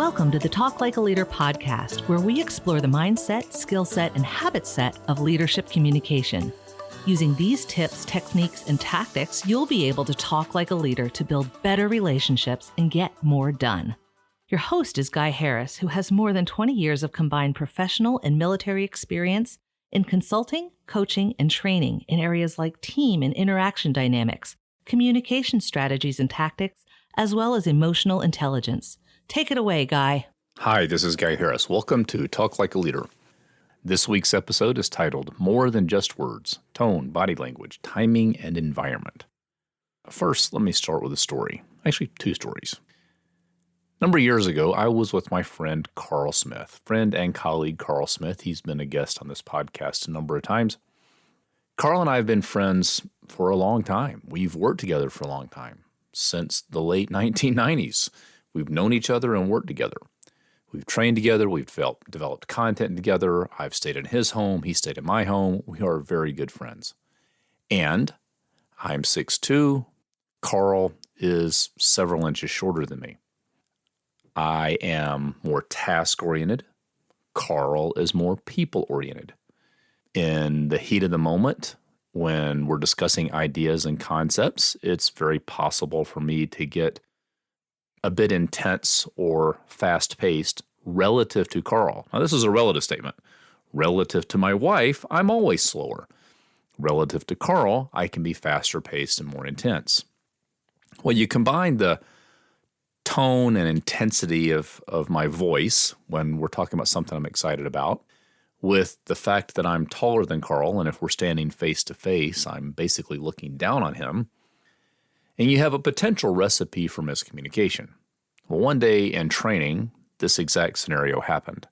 Welcome to the Talk Like a Leader podcast, where we explore the mindset, skill set, and habit set of leadership communication. Using these tips, techniques, and tactics, you'll be able to talk like a leader to build better relationships and get more done. Your host is Guy Harris, who has more than 20 years of combined professional and military experience in consulting, coaching, and training in areas like team and interaction dynamics, communication strategies and tactics, as well as emotional intelligence. Take it away, Guy. Hi, this is Guy Harris. Welcome to Talk Like a Leader. This week's episode is titled More Than Just Words, Tone, Body Language, Timing, and Environment. First, let me start with a story. Actually, two stories. A number of years ago, I was with my friend Carl Smith, friend and colleague Carl Smith. He's been a guest on this podcast a number of times. Carl and I have been friends for a long time. We've worked together for a long time, since the late 1990s. We've known each other and worked together. We've trained together. We've developed content together. I've stayed in his home. He stayed in my home. We are very good friends. And I'm 6'2". Carl is several inches shorter than me. I am more task-oriented. Carl is more people-oriented. In the heat of the moment, when we're discussing ideas and concepts, it's very possible for me to get a bit intense or fast-paced relative to Carl. Now, this is a relative statement. Relative to my wife, I'm always slower. Relative to Carl, I can be faster-paced and more intense. Well, you combine the tone and intensity of my voice when we're talking about something I'm excited about with the fact that I'm taller than Carl, and if we're standing face-to-face, I'm basically looking down on him. And you have a potential recipe for miscommunication. Well, one day in training, this exact scenario happened.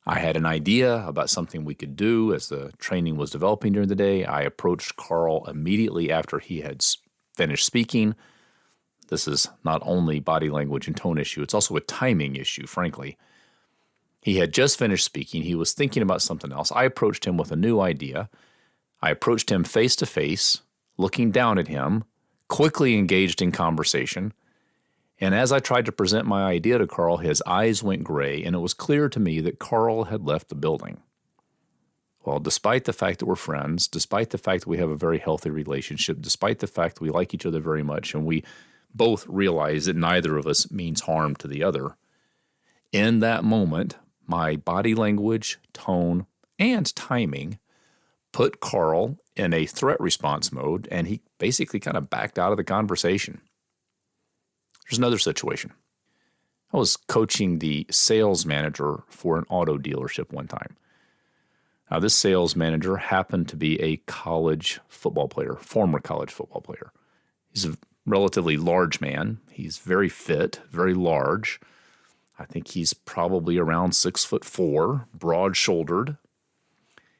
I had an idea about something we could do as the training was developing during the day. I approached Carl immediately after he had finished speaking. This is not only body language and tone issue, it's also a timing issue, frankly. He had just finished speaking. He was thinking about something else. I approached him with a new idea. I approached him face-to-face, looking down at him, quickly engaged in conversation, and as I tried to present my idea to Carl, his eyes went gray, and it was clear to me that Carl had left the building. Well, despite the fact that we're friends, despite the fact that we have a very healthy relationship, despite the fact that we like each other very much, and we both realize that neither of us means harm to the other, in that moment, my body language, tone, and timing put Carl in a threat response mode, and he basically kind of backed out of the conversation. There's another situation. I was coaching the sales manager for an auto dealership one time. Now, this sales manager happened to be a college football player, former college football player. He's a relatively large man. He's very fit, very large. I think he's probably around 6'4", broad-shouldered.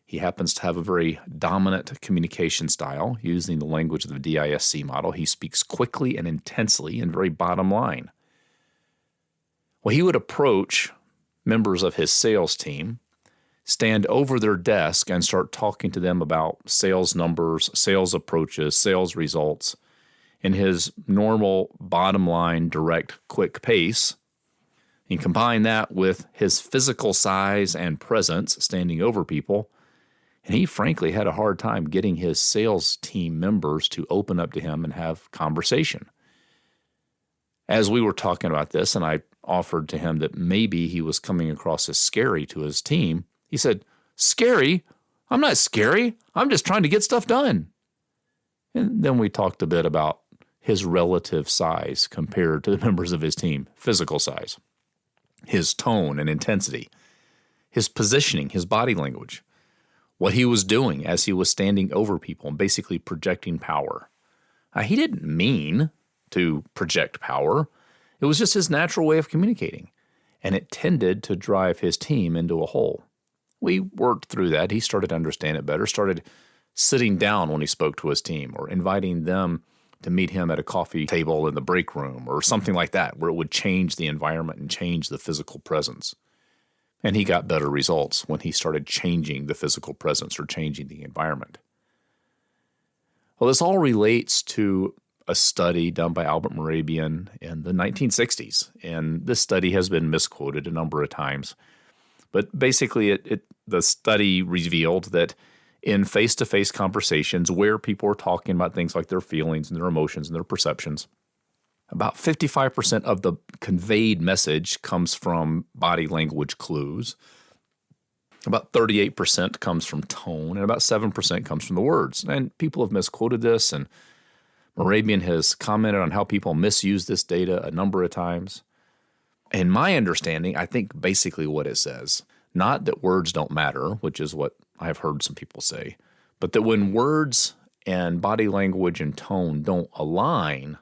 He happens to have a very dominant communication style, using the language of the DISC model. He speaks quickly and intensely and very bottom line. Well, he would approach members of his sales team, stand over their desk, and start talking to them about sales numbers, sales approaches, sales results, in his normal bottom line, direct, quick pace. And combine that with his physical size and presence, standing over people, and he frankly had a hard time getting his sales team members to open up to him and have conversation. As we were talking about this, and I offered to him that maybe he was coming across as scary to his team, he said, "Scary? I'm not scary. I'm just trying to get stuff done." And then we talked a bit about his relative size compared to the members of his team, physical size, his tone and intensity, his positioning, his body language, what he was doing as he was standing over people and basically projecting power. He didn't mean to project power. It was just his natural way of communicating, and it tended to drive his team into a hole. We worked through that. He started to understand it better, started sitting down when he spoke to his team or inviting them to meet him at a coffee table in the break room or something like that, where it would change the environment and change the physical presence. And he got better results when he started changing the physical presence or changing the environment. Well, this all relates to a study done by Albert Morabian in the 1960s, and this study has been misquoted a number of times. But basically, the study revealed that in face-to-face conversations where people are talking about things like their feelings and their emotions and their perceptions, about 55% of the conveyed message comes from body language clues. About 38% comes from tone, and about 7% comes from the words. And people have misquoted this, and Morabian has commented on how people misuse this data a number of times. In my understanding, I think basically what it says, not that words don't matter, which is what I've heard some people say, but that when words and body language and tone don't align,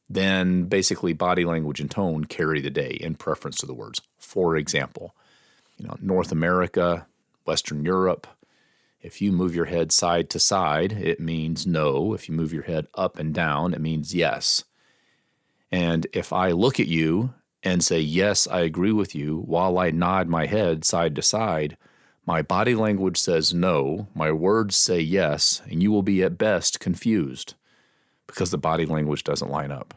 then basically body language and tone carry the day in preference to the words. For example, North America, Western Europe, if you move your head side to side, it means no. If you move your head up and down, it means yes. And if I look at you and say, yes, I agree with you, while I nod my head side to side, my body language says no, my words say yes, and you will be at best confused because the body language doesn't line up.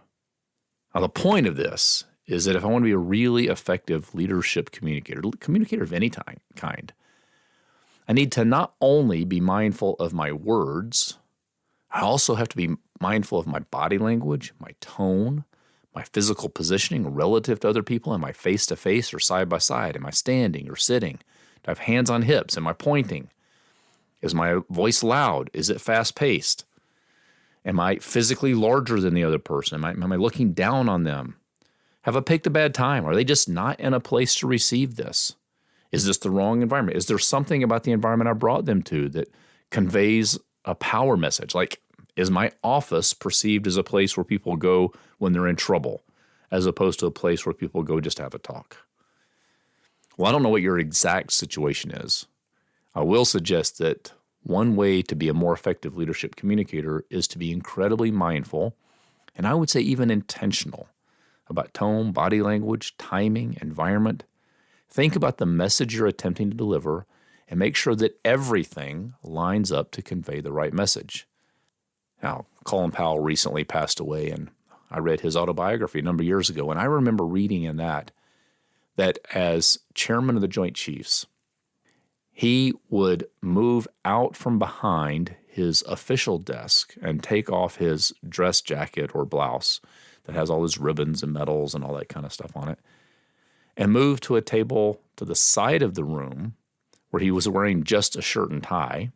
Now, the point of this is that if I want to be a really effective leadership communicator of any kind, I need to not only be mindful of my words, I also have to be mindful of my body language, my tone, my physical positioning relative to other people. Am I face-to-face or side-by-side? Am I standing or sitting? Do I have hands on hips? Am I pointing? Is my voice loud? Is it fast-paced? Am I physically larger than the other person? Am I looking down on them? Have I picked a bad time? Are they just not in a place to receive this? Is this the wrong environment? Is there something about the environment I brought them to that conveys a power message? Like, is my office perceived as a place where people go when they're in trouble, as opposed to a place where people go just to have a talk? Well, I don't know what your exact situation is. I will suggest that one way to be a more effective leadership communicator is to be incredibly mindful, and I would say even intentional, about tone, body language, timing, environment. Think about the message you're attempting to deliver and make sure that everything lines up to convey the right message. Now, Colin Powell recently passed away, and I read his autobiography a number of years ago, and I remember reading in that as chairman of the Joint Chiefs, he would move out from behind his official desk and take off his dress jacket or blouse that has all his ribbons and medals and all that kind of stuff on it, and move to a table to the side of the room where he was wearing just a shirt and tie,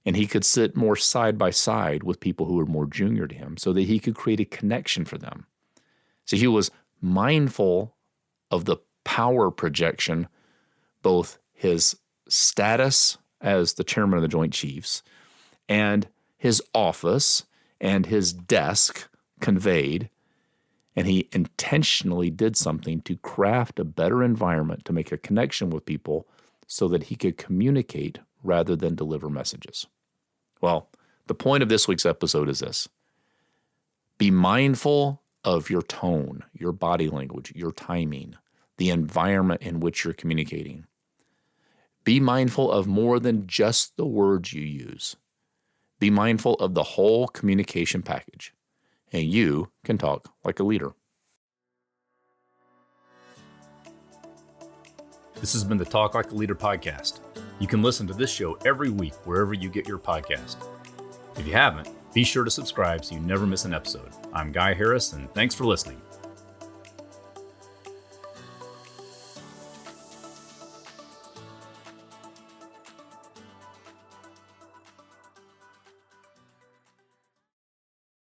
and he could sit more side by side with people who were more junior to him so that he could create a connection for them. So he was mindful of the power projection, both his status as the chairman of the Joint Chiefs and his office and his desk conveyed, and he intentionally did something to craft a better environment to make a connection with people so that he could communicate rather than deliver messages. Well, the point of this week's episode is this. Be mindful of your tone, your body language, your timing, the environment in which you're communicating. Be mindful of more than just the words you use. Be mindful of the whole communication package, and you can talk like a leader. This has been the Talk Like a Leader podcast. You can listen to this show every week wherever you get your podcast. If you haven't, be sure to subscribe so you never miss an episode. I'm Guy Harris, and thanks for listening.